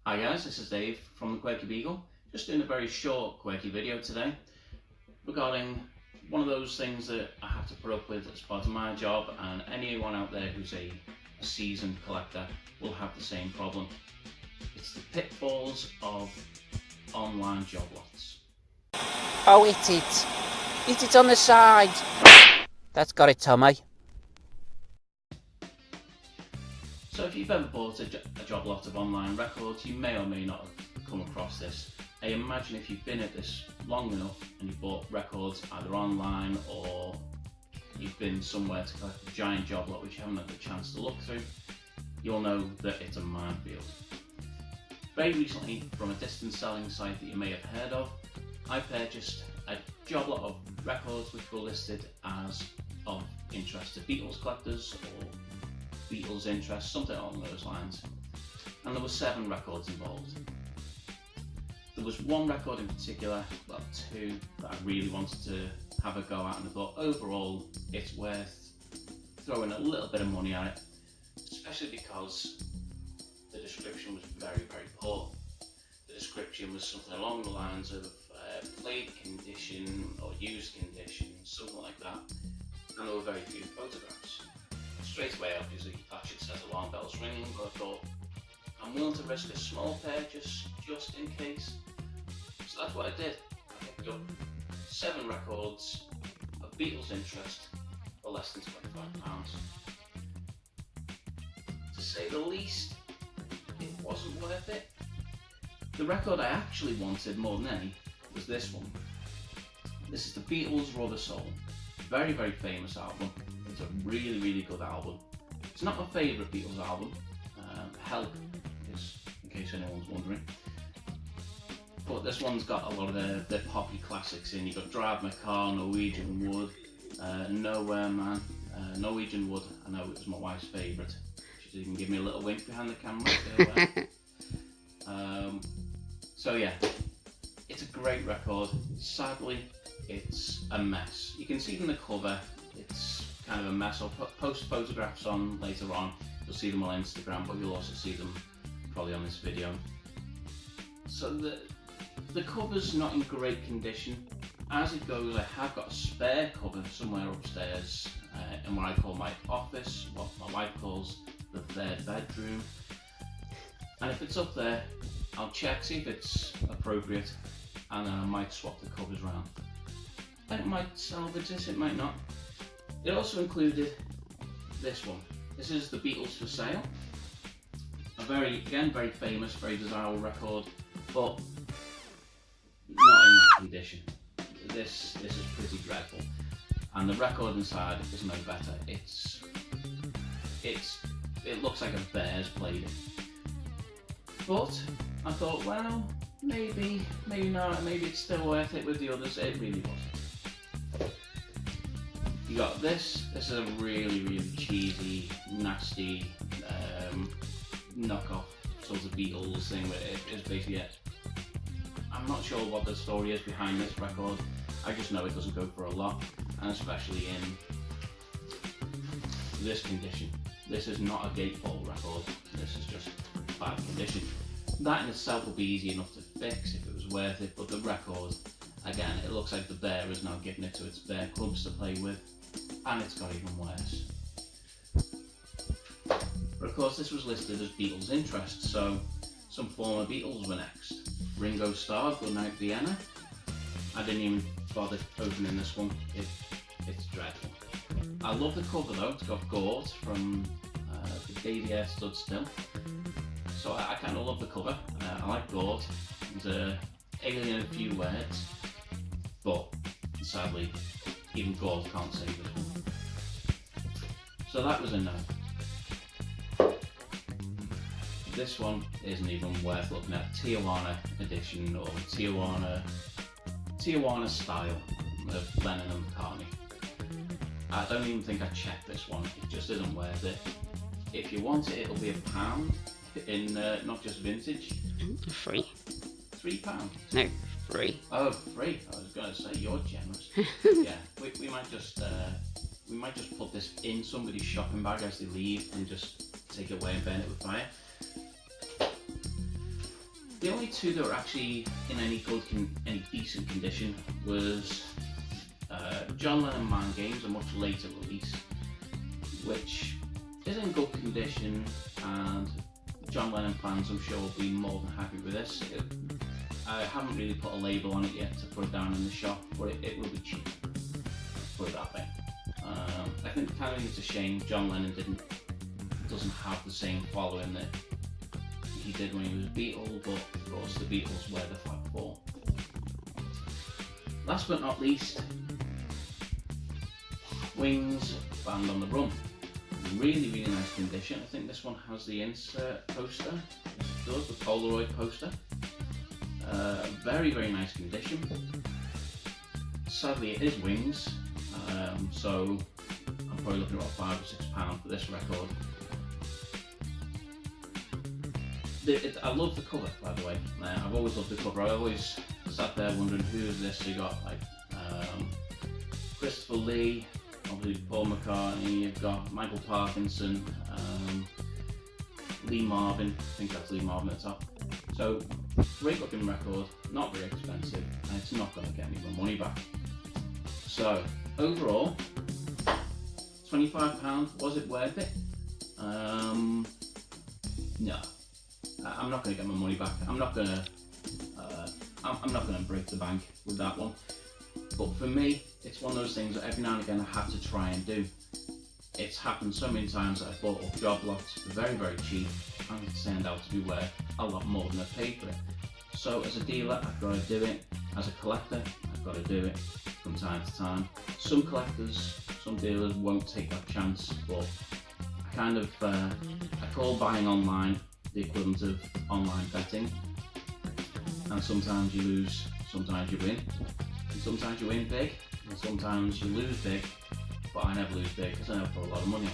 Hi guys, this is Dave from the Quirky Beagle. Just doing a very short quirky video today regarding one of those things that I have to put up with as part of my job, and anyone out there who's a seasoned collector will have the same problem. It's the pitfalls of online job lots. Oh, hit it. Hit it on the side. That's got it, Tommy. So if you've ever bought a job lot of online records, you may or may not have come across this. I imagine if you've been at this long enough and you've bought records either online or you've been somewhere to collect a giant job lot which you haven't had the chance to look through, you'll know that it's a minefield. Very recently, from a distance selling site that you may have heard of, I purchased a job lot of records which were listed as of interest to Beatles collectors or Beatles interest, something along those lines, and there were 7 records involved. There was one record in particular, well 2, that I really wanted to have a go at, and I thought overall it's worth throwing a little bit of money at it, especially because the description was very poor. The description was something along the lines of played condition or used condition, something like that, and there were very few photographs. Straight away, obviously, that should set alarm bells ringing, but I thought, I'm willing to risk a small purchase just in case. So that's what I did. I picked up 7 records of Beatles interest for less than £25. To say the least, it wasn't worth it. The record I actually wanted more than any was this one. This is the Beatles' Rubber Soul. Very famous album. It's a really good album. It's not my favourite Beatles album. Help is, in case anyone's wondering. But this one's got a lot of the poppy classics in. You've got Drive My Car, Norwegian Wood, Nowhere Man, Norwegian Wood. I know it was my wife's favourite. She even give me a little wink behind the camera. So yeah, it's a great record. Sadly, it's a mess. You can see from the cover, it's kind of a mess. I'll post photographs on later on. You'll see them on Instagram, but you'll also see them probably on this video. So the cover's not in great condition. As it goes, I have got a spare cover somewhere upstairs in what I call my office, what my wife calls the third bedroom. And if it's up there, I'll check, see if it's appropriate, and then I might swap the covers around. It might salvage this, it might not. It also included this one. This is the Beatles for Sale. A very famous, very desirable record, but not in that condition. This is pretty dreadful. And the record inside is no better. It looks like a bear's played it. But I thought, well, maybe not, maybe it's still worth it with the others. It really wasn't. You got this is a really cheesy, nasty knockoff sort of Beatles thing, but it is basically it. I'm not sure what the story is behind this record. I just know it doesn't go for a lot, and especially in this condition. This is not a gatefold record, this is just bad condition. That in itself would be easy enough to fix if it was worth it, but the record, again, it looks like the bear is now giving it to its bear cubs to play with, and it's got even worse. But of course this was listed as Beatles interest, so some former Beatles were next. Ringo Starr, Goodnight Vienna. I didn't even bother opening this one, it's dreadful. I love the cover though, it's got Gort from The Day the Air Stood Still. So I kind of love the cover. I like Gort. He's alien in a few words, but sadly, even Gort can't save this one. So that was a no. This one isn't even worth looking at. Tijuana edition or Tijuana style of Lennon and McCartney. I don't even think I checked this one. It just isn't worth it. If you want it, it'll be £1 in not just vintage. Free. £3? No, free. Oh, free. I was going to say you're generous. Yeah, we might just put this in somebody's shopping bag as they leave and just take it away and burn it with fire. The only two that were actually in any decent condition was John Lennon Man Games, a much later release, which is in good condition, and John Lennon fans I'm sure will be more than happy with this. I haven't really put a label on it yet to put it down in the shop, but it will be cheap, put it that way. I think kind of it's a shame John Lennon doesn't have the same following that he did when he was Beatle, but of course the Beatles were the Fab Four. Last but not least, Wings Band on the Run. Really, really nice condition. I think this one has the insert poster. It does, the Polaroid poster. Very, very nice condition. Sadly, it is Wings, so I'm probably looking at about £5 or £6 for this record. I love the cover, by the way. I've always loved the cover. I always sat there wondering who is this. So you got like Christopher Lee, obviously Paul McCartney, you've got Michael Parkinson, Lee Marvin, I think that's Lee Marvin at the top. So, great looking record, not very expensive, and it's not going to get me my money back. So, overall, £25, was it worth it? No. I'm not going to get my money back. I'm not going to break the bank with that one. But for me, it's one of those things that every now and again I have to try and do. It's happened so many times that I've bought up Joblots for very, very cheap, and it's turned out to be worth a lot more than I paid for it. So as a dealer, I've got to do it. As a collector, I've got to do it from time to time. Some collectors, some dealers won't take that chance, but I call buying online the equivalent of online betting. And sometimes you lose, sometimes you win. And sometimes you win big, and sometimes you lose big, but I never lose big because I never put a lot of money on.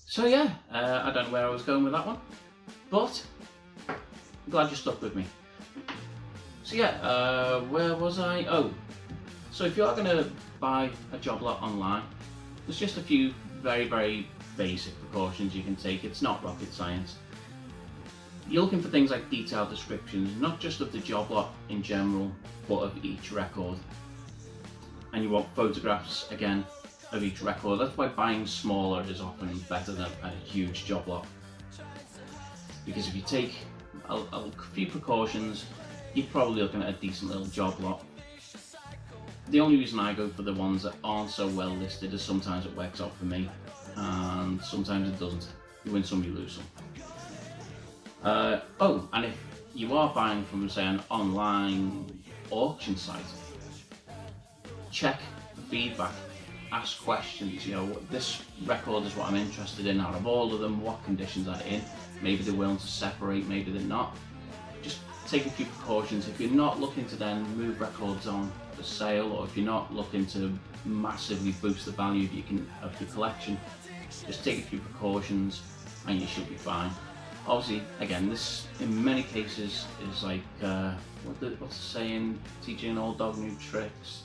So yeah, I don't know where I was going with that one, but I'm glad you stuck with me. So yeah, where was I? Oh, so if you are going to buy a Joblot online, there's just a few very, very basic precautions you can take. It's not rocket science. You're looking for things like detailed descriptions, not just of the Joblot in general, but of each record. And you want photographs, again, of each record. That's why buying smaller is often better than a huge Joblot. Because if you take a few precautions, you're probably looking at a decent little Joblot. The only reason I go for the ones that aren't so well listed is sometimes it works out for me, and sometimes it doesn't. You win some, you lose some. Oh, and if you are buying from, say, an online auction site, check the feedback, ask questions. You know, this record is what I'm interested in. Out of all of them, what conditions are they in? Maybe they're willing to separate, maybe they're not. Just take a few precautions. If you're not looking to then move records on for sale, or if you're not looking to massively boost the value of your collection, just take a few precautions and you should be fine. Obviously, again, this in many cases is like, what's the saying, teaching an old dog new tricks,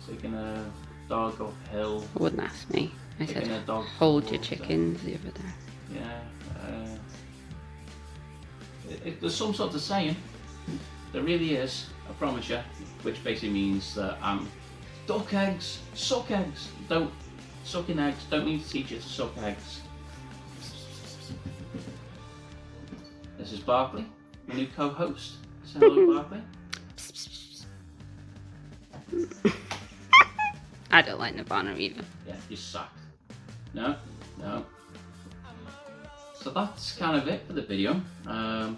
taking a dog uphill. I wouldn't ask me. I said, hold your chickens the other day. Yeah. There's some sort of saying, there really is, I promise you, which basically means that duck eggs, suck eggs. Don't sucking eggs, don't mean to teach you to suck eggs. This is Barkley, my new co-host. Say hello, Barkley. I don't like Nirvana either. Yeah, you're sacked. No. So that's kind of it for the video. I'm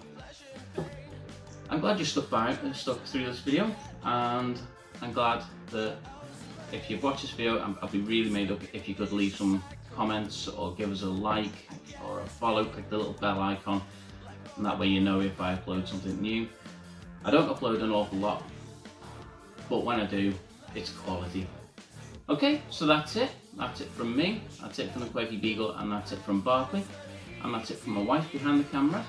glad you stuck through this video, and I'm glad that if you've watched this video, I'd be really made up if you could leave some comments or give us a like or a follow, click the little bell icon, and that way you know if I upload something new. I don't upload an awful lot, but when I do, it's quality. Okay, so that's it. That's it from me, that's it from the Quirky Beagle, and that's it from Barkley, and that's it from my wife behind the camera.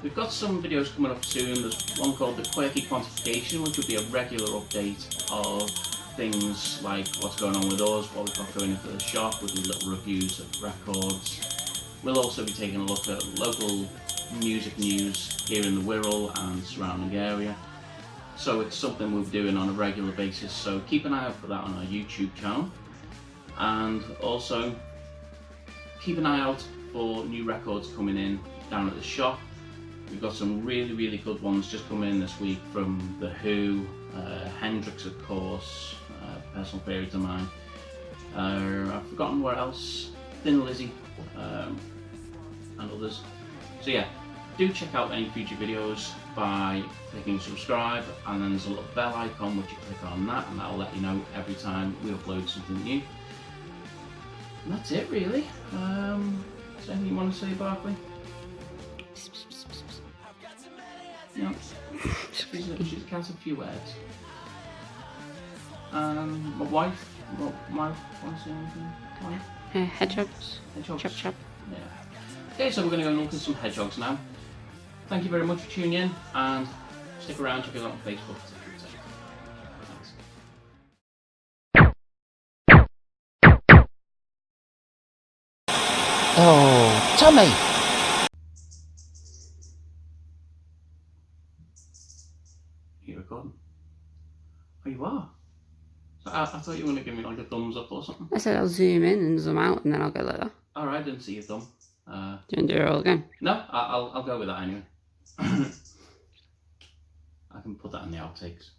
We've got some videos coming up soon. There's one called the Quirky Quantification, which will be a regular update of things like what's going on with us, what we've got going into the shop. We'll do little reviews of records. We'll also be taking a look at local music news here in the Wirral and surrounding area. So it's something we'll be doing on a regular basis, so keep an eye out for that on our YouTube channel. And also keep an eye out for new records coming in down at the shop. We've got some really good ones just coming in this week from The Who, Hendrix of course, personal favourite of mine. I've forgotten where else, Thin Lizzy, and others. So yeah, do check out any future videos by clicking subscribe, and then there's a little bell icon which you click on that, and that'll let you know every time we upload something new. And that's it really. Is there anything you want to say, Barkley? No. She's a cat of few words. My wife want to say anything? Wife? Hedgehogs. Hedgehogs. Chop chop. Yeah. Okay, so we're going to go and look at some hedgehogs now. Thank you very much for tuning in, and stick around, check us out on Facebook. Oh, Tommy! Are you recording? Oh, you are? So I thought you were going to give me like a thumbs up or something. I said I'll zoom in and zoom out and then I'll go like that. Alright, I didn't see your thumb. Do you want to do it all again? No, I'll go with that anyway. I can put that in the outtakes.